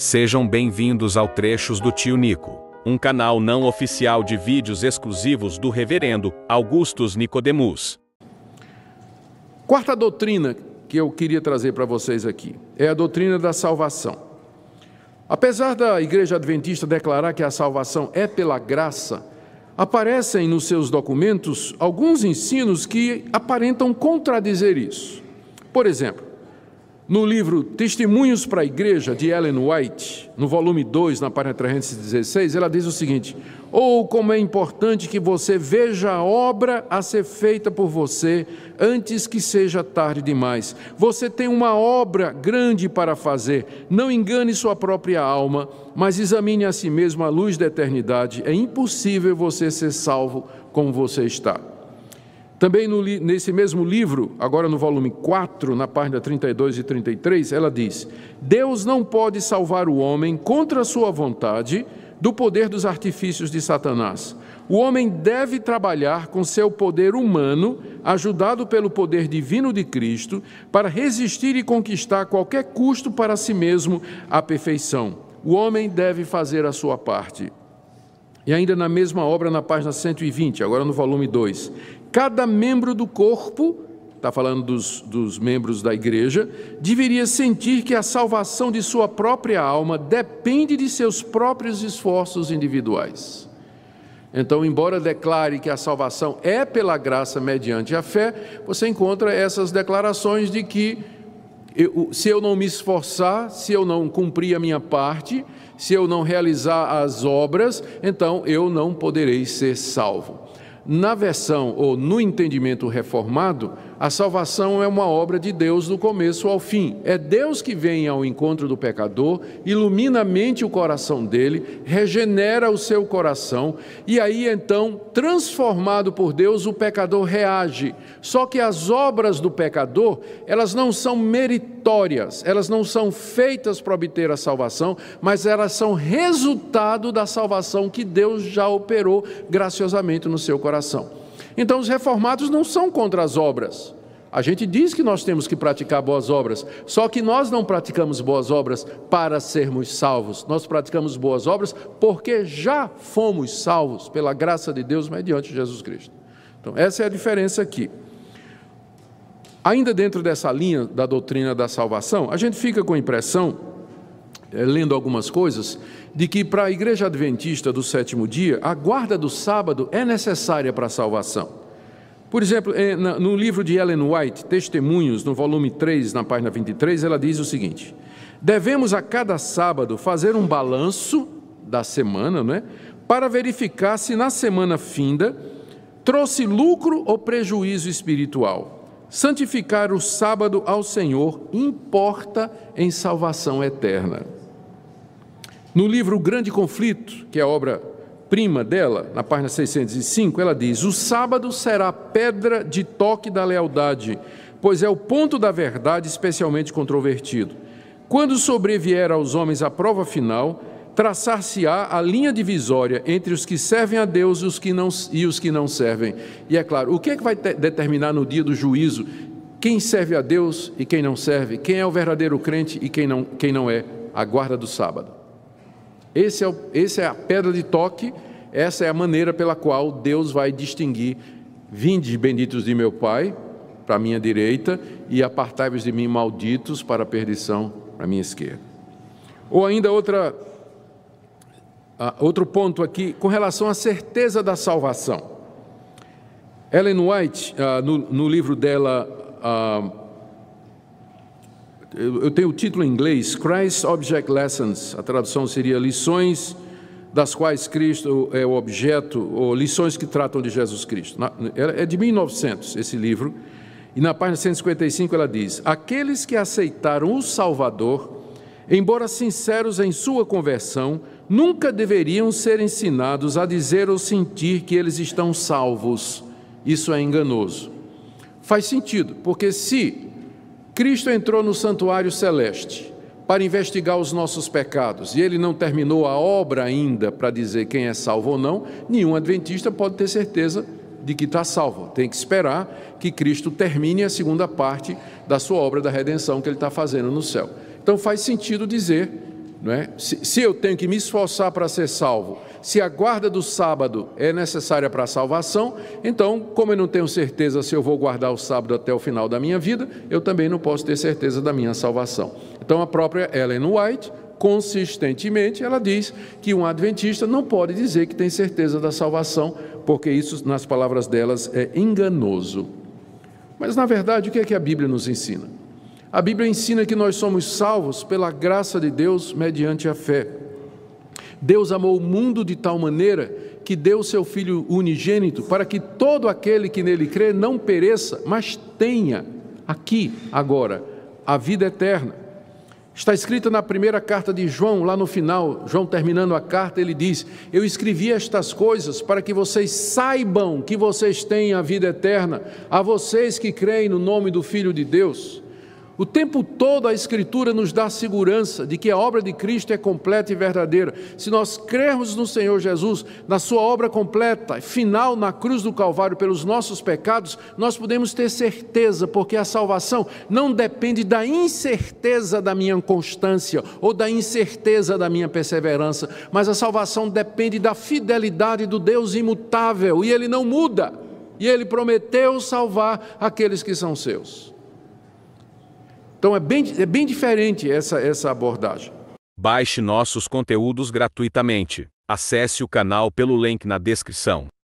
Sejam bem-vindos ao Trechos do Tio Nico, um canal não oficial de vídeos exclusivos do Reverendo Augustus Nicodemus. Quarta doutrina que eu queria trazer para vocês aqui é a doutrina da salvação. Apesar da Igreja Adventista declarar que a salvação é pela graça, aparecem nos seus documentos alguns ensinos que aparentam contradizer isso. Por exemplo, no livro Testemunhos para a Igreja, de Ellen White, no volume 2, na página 316, ela diz o seguinte: como é importante que você veja a obra a ser feita por você antes que seja tarde demais. Você tem uma obra grande para fazer. Não engane sua própria alma, mas examine a si mesmo à luz da eternidade. É impossível você ser salvo como você está. Também nesse mesmo livro, agora no volume 4, na página 32 e 33, ela diz: Deus não pode salvar o homem contra a sua vontade do poder dos artifícios de Satanás. O homem deve trabalhar com seu poder humano, ajudado pelo poder divino de Cristo, para resistir e conquistar a qualquer custo para si mesmo a perfeição. O homem deve fazer a sua parte. E ainda na mesma obra, na página 120, agora no volume 2, cada membro do corpo, está falando dos membros da igreja, deveria sentir que a salvação de sua própria alma depende de seus próprios esforços individuais. Então, embora declare que a salvação é pela graça mediante a fé, você encontra essas declarações de que se eu não me esforçar, se eu não cumprir a minha parte, se eu não realizar as obras, então eu não poderei ser salvo. Na versão ou no entendimento reformado, a salvação é uma obra de Deus do começo ao fim. É Deus que vem ao encontro do pecador, ilumina a mente e o coração dele, regenera o seu coração, e aí então, transformado por Deus, o pecador reage. Só que as obras do pecador, elas não são meritórias, elas não são feitas para obter a salvação, mas elas são resultado da salvação que Deus já operou graciosamente no seu coração. Então, os reformados não são contra as obras. A gente diz que nós temos que praticar boas obras, só que nós não praticamos boas obras para sermos salvos. Nós praticamos boas obras porque já fomos salvos pela graça de Deus mediante Jesus Cristo. Então, essa é a diferença aqui. Ainda dentro dessa linha da doutrina da salvação, a gente fica com a impressão, lendo algumas coisas, de que para a Igreja Adventista do sétimo dia, a guarda do sábado é necessária para a salvação. Por exemplo, no livro de Ellen White, Testemunhos, no volume 3, na página 23, ela diz o seguinte: devemos a cada sábado fazer um balanço da semana, né, para verificar se na semana finda trouxe lucro ou prejuízo espiritual. Santificar o sábado ao Senhor importa em salvação eterna. No livro O Grande Conflito, que é a obra-prima dela, na página 605, ela diz: o sábado será pedra de toque da lealdade, pois é o ponto da verdade especialmente controvertido. Quando sobrevier aos homens a prova final, traçar-se-á a linha divisória entre os que servem a Deus e os que não servem. E é claro, o que é que vai determinar no dia do juízo quem serve a Deus e quem não serve? Quem é o verdadeiro crente e quem não é? A guarda do sábado. Essa é a pedra de toque, essa é a maneira pela qual Deus vai distinguir: vinde benditos de meu Pai, para a minha direita, e apartai-vos de mim, malditos, para a perdição, para a minha esquerda. Ou ainda outro ponto aqui, com relação à certeza da salvação. Ellen White, no livro dela, eu tenho o título em inglês, Christ Object Lessons, a tradução seria lições das quais Cristo é o objeto, ou lições que tratam de Jesus Cristo. É de 1900 esse livro, e na página 155 ela diz: aqueles que aceitaram o Salvador, embora sinceros em sua conversão, nunca deveriam ser ensinados a dizer ou sentir que eles estão salvos. Isso é enganoso. Faz sentido, porque se Cristo entrou no santuário celeste para investigar os nossos pecados e ele não terminou a obra ainda para dizer quem é salvo ou não, nenhum adventista pode ter certeza de que está salvo. Tem que esperar que Cristo termine a segunda parte da sua obra da redenção que ele está fazendo no céu. Então faz sentido dizer não é? Se eu tenho que me esforçar para ser salvo, se a guarda do sábado é necessária para a salvação, então, como eu não tenho certeza se eu vou guardar o sábado até o final da minha vida, eu também não posso ter certeza da minha salvação. Então, a própria Ellen White, consistentemente, ela diz que um adventista não pode dizer que tem certeza da salvação, porque isso, nas palavras delas, é enganoso. Mas, na verdade, o que é que a Bíblia nos ensina? A Bíblia ensina que nós somos salvos pela graça de Deus mediante a fé. Deus amou o mundo de tal maneira que deu o seu Filho unigênito para que todo aquele que nele crê não pereça, mas tenha aqui, agora, a vida eterna. Está escrito na primeira carta de João, lá no final, João terminando a carta, ele diz: eu escrevi estas coisas para que vocês saibam que vocês têm a vida eterna, a vocês que creem no nome do Filho de Deus. O tempo todo a Escritura nos dá segurança de que a obra de Cristo é completa e verdadeira. Se nós crermos no Senhor Jesus, na sua obra completa, final na cruz do Calvário pelos nossos pecados, nós podemos ter certeza, porque a salvação não depende da incerteza da minha constância ou da incerteza da minha perseverança, mas a salvação depende da fidelidade do Deus imutável, e Ele não muda, e Ele prometeu salvar aqueles que são seus. Então é bem diferente essa abordagem. Baixe nossos conteúdos gratuitamente. Acesse o canal pelo link na descrição.